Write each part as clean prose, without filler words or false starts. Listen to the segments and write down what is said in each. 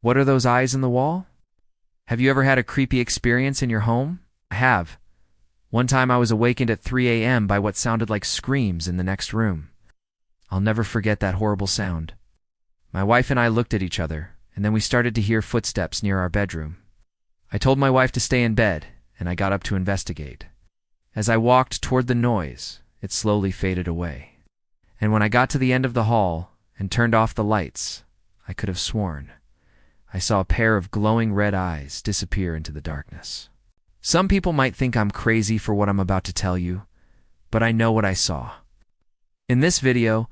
What are those eyes in the wall? Have you ever had a creepy experience in your home? I have. One time I was awakened at 3 a.m. by what sounded like screams in the next room. I'll never forget that horrible sound. My wife and I looked at each other, and then we started to hear footsteps near our bedroom. I told my wife to stay in bed, and I got up to investigate. As I walked toward the noise, it slowly faded away. And when I got to the end of the hall and turned off the lights, I could have sworn I saw a pair of glowing red eyes disappear into the darkness. Some people might think I'm crazy for what I'm about to tell you, but I know what I saw. In this video,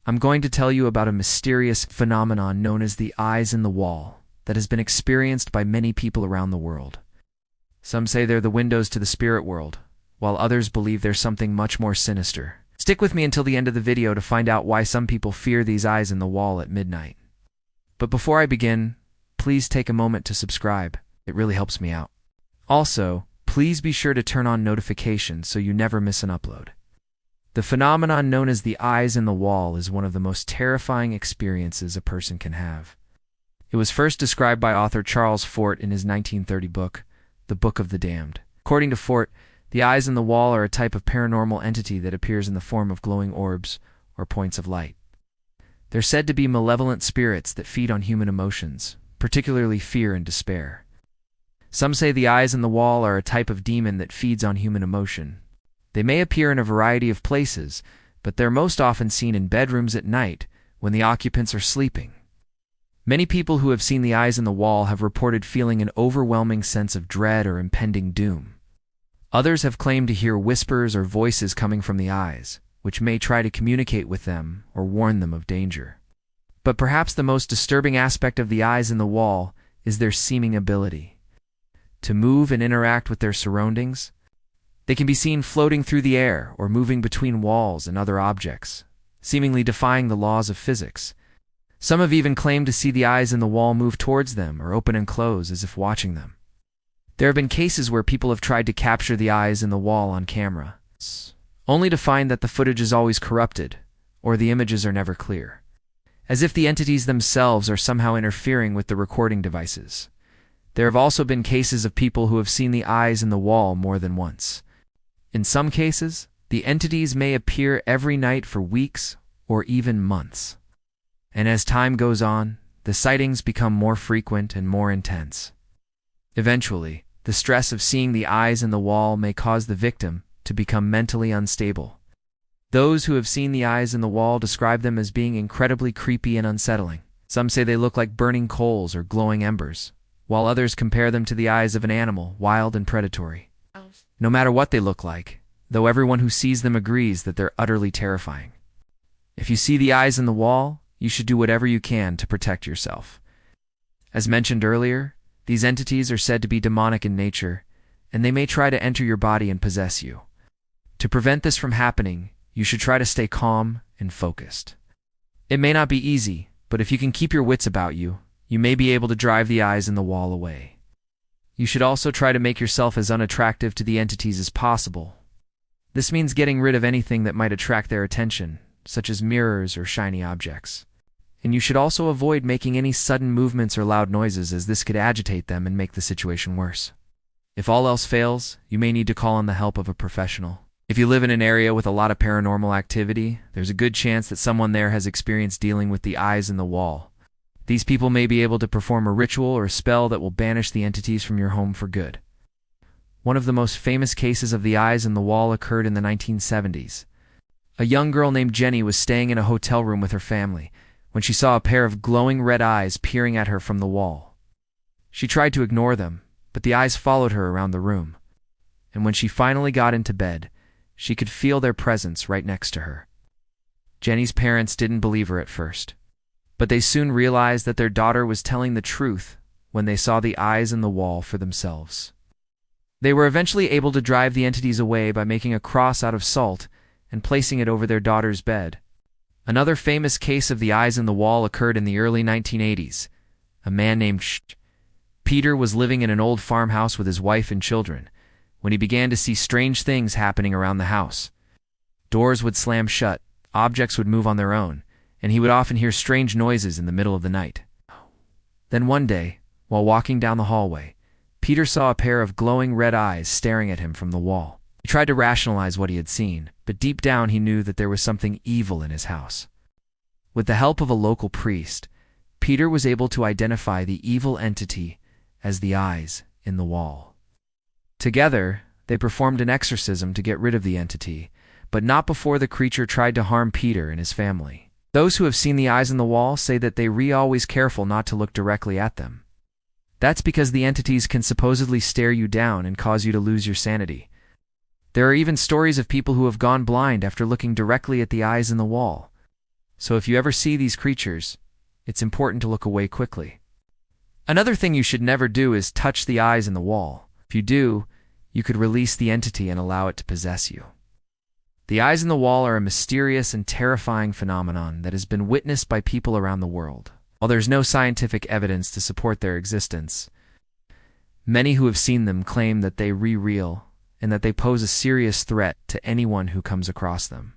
I'm going to tell you about a mysterious phenomenon known as the eyes in the wall that has been experienced by many people around the world. Some say they're the windows to the spirit world, while others believe there's something much more sinister. Stick with me until the end of the video to find out why some people fear these eyes in the wall at midnight. But before I begin, please take a moment to subscribe. It really helps me out. Also, please be sure to turn on notifications so you never miss an upload. The phenomenon known as the eyes in the wall is one of the most terrifying experiences a person can have. It was first described by author Charles Fort in his 1930 book, The Book of the Damned. According to Fort, the eyes in the wall are a type of paranormal entity that appears in the form of glowing orbs or points of light. They're said to be malevolent spirits that feed on human emotions, particularly fear and despair. Some say the eyes in the wall are a type of demon that feeds on human emotion. They may appear in a variety of places, but they're most often seen in bedrooms at night when the occupants are sleeping. Many people who have seen the eyes in the wall have reported feeling an overwhelming sense of dread or impending doom. Others have claimed to hear whispers or voices coming from the eyes, which may try to communicate with them or warn them of danger. But perhaps the most disturbing aspect of the eyes in the wall is their seeming ability to move and interact with their surroundings. They can be seen floating through the air or moving between walls and other objects, seemingly defying the laws of physics. Some have even claimed to see the eyes in the wall move towards them or open and close as if watching them. There have been cases where people have tried to capture the eyes in the wall on camera, only to find that the footage is always corrupted, or the images are never clear, as if the entities themselves are somehow interfering with the recording devices. There have also been cases of people who have seen the eyes in the wall more than once. In some cases, the entities may appear every night for weeks or even months. And as time goes on, the sightings become more frequent and more intense. Eventually, the stress of seeing the eyes in the wall may cause the victim to become mentally unstable. Those who have seen the eyes in the wall describe them as being incredibly creepy and unsettling. Some say they look like burning coals or glowing embers, while others compare them to the eyes of an animal, wild and predatory. No matter what they look like, though everyone who sees them agrees that they're utterly terrifying. If you see the eyes in the wall, you should do whatever you can to protect yourself. As mentioned earlier, these entities are said to be demonic in nature, and they may try to enter your body and possess you. To prevent this from happening, you should try to stay calm and focused. It may not be easy, but if you can keep your wits about you, you may be able to drive the eyes in the wall away. You should also try to make yourself as unattractive to the entities as possible. This means getting rid of anything that might attract their attention, such as mirrors or shiny objects. And you should also avoid making any sudden movements or loud noises, as this could agitate them and make the situation worse. If all else fails, you may need to call on the help of a professional. If you live in an area with a lot of paranormal activity, there's a good chance that someone there has experienced dealing with the eyes in the wall. These people may be able to perform a ritual or spell that will banish the entities from your home for good. One of the most famous cases of the eyes in the wall occurred in the 1970s. A young girl named Jenny was staying in a hotel room with her family when she saw a pair of glowing red eyes peering at her from the wall. She tried to ignore them, but the eyes followed her around the room. And when she finally got into bed, she could feel their presence right next to her. Jenny's parents didn't believe her at first, but they soon realized that their daughter was telling the truth when they saw the eyes in the wall for themselves. They were eventually able to drive the entities away by making a cross out of salt and placing it over their daughter's bed. Another famous case of the eyes in the wall occurred in the early 1980s. A man named Peter was living in an old farmhouse with his wife and children when he began to see strange things happening around the house. Doors would slam shut, objects would move on their own, and he would often hear strange noises in the middle of the night. Then one day, while walking down the hallway, Peter saw a pair of glowing red eyes staring at him from the wall. He tried to rationalize what he had seen, but deep down he knew that there was something evil in his house. With the help of a local priest, Peter was able to identify the evil entity as the eyes in the wall. Together, they performed an exorcism to get rid of the entity, but not before the creature tried to harm Peter and his family. Those who have seen the eyes in the wall say that they are always careful not to look directly at them. That's because the entities can supposedly stare you down and cause you to lose your sanity. There are even stories of people who have gone blind after looking directly at the eyes in the wall. So if you ever see these creatures, it's important to look away quickly. Another thing you should never do is touch the eyes in the wall. If you do, you could release the entity and allow it to possess you. The eyes in the wall are a mysterious and terrifying phenomenon that has been witnessed by people around the world. While there's no scientific evidence to support their existence, many who have seen them claim that they are real and that they pose a serious threat to anyone who comes across them.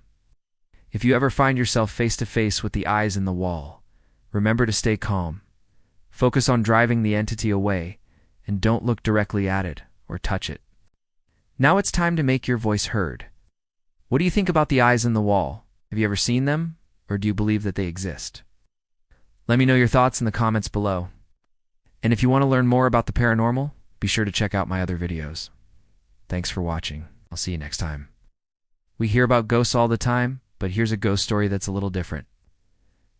If you ever find yourself face to face with the eyes in the wall, remember to stay calm. Focus on driving the entity away, and don't look directly at it or touch it. Now it's time to make your voice heard. What do you think about the eyes in the wall? Have you ever seen them, or do you believe that they exist? Let me know your thoughts in the comments below. And if you want to learn more about the paranormal, be sure to check out my other videos. Thanks for watching. I'll see you next time. We hear about ghosts all the time, but here's a ghost story that's a little different.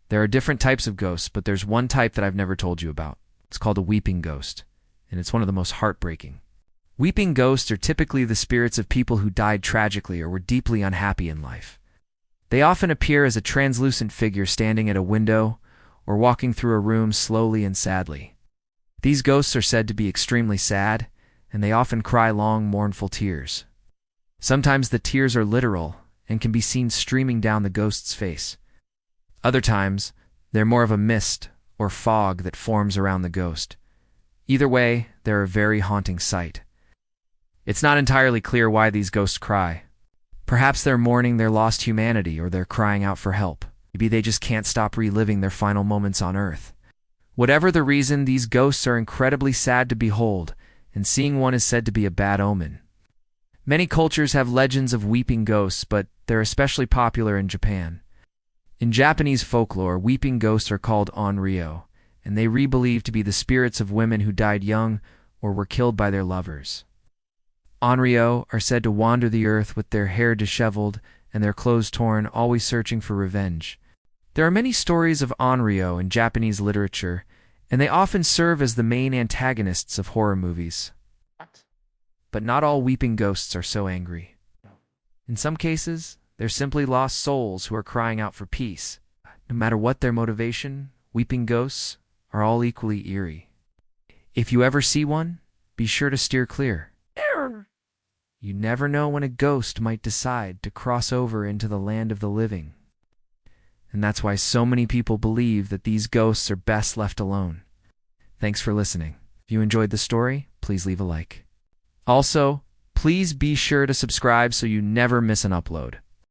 There are different types of ghosts, but there's one type that I've never told you about. It's called a weeping ghost, and it's one of the most heartbreaking. Weeping ghosts are typically the spirits of people who died tragically or were deeply unhappy in life. They often appear as a translucent figure standing at a window or walking through a room slowly and sadly. These ghosts are said to be extremely sad, and they often cry long, mournful tears. Sometimes the tears are literal and can be seen streaming down the ghost's face. Other times, they're more of a mist or fog that forms around the ghost. Either way, they're a very haunting sight. It's not entirely clear why these ghosts cry. Perhaps they're mourning their lost humanity, or they're crying out for help. Maybe they just can't stop reliving their final moments on Earth. Whatever the reason, these ghosts are incredibly sad to behold, and seeing one is said to be a bad omen. Many cultures have legends of weeping ghosts, but they're especially popular in Japan. In Japanese folklore, weeping ghosts are called onryo, and they are believed to be the spirits of women who died young or were killed by their lovers. Onryo are said to wander the earth with their hair disheveled and their clothes torn, always searching for revenge. There are many stories of onryo in Japanese literature, and they often serve as the main antagonists of horror movies. But not all weeping ghosts are so angry. In some cases, they're simply lost souls who are crying out for peace. No matter what their motivation, weeping ghosts are all equally eerie. If you ever see one, be sure to steer clear. You never know when a ghost might decide to cross over into the land of the living. And that's why so many people believe that these ghosts are best left alone. Thanks for listening. If you enjoyed the story, please leave a like. Also, please be sure to subscribe so you never miss an upload.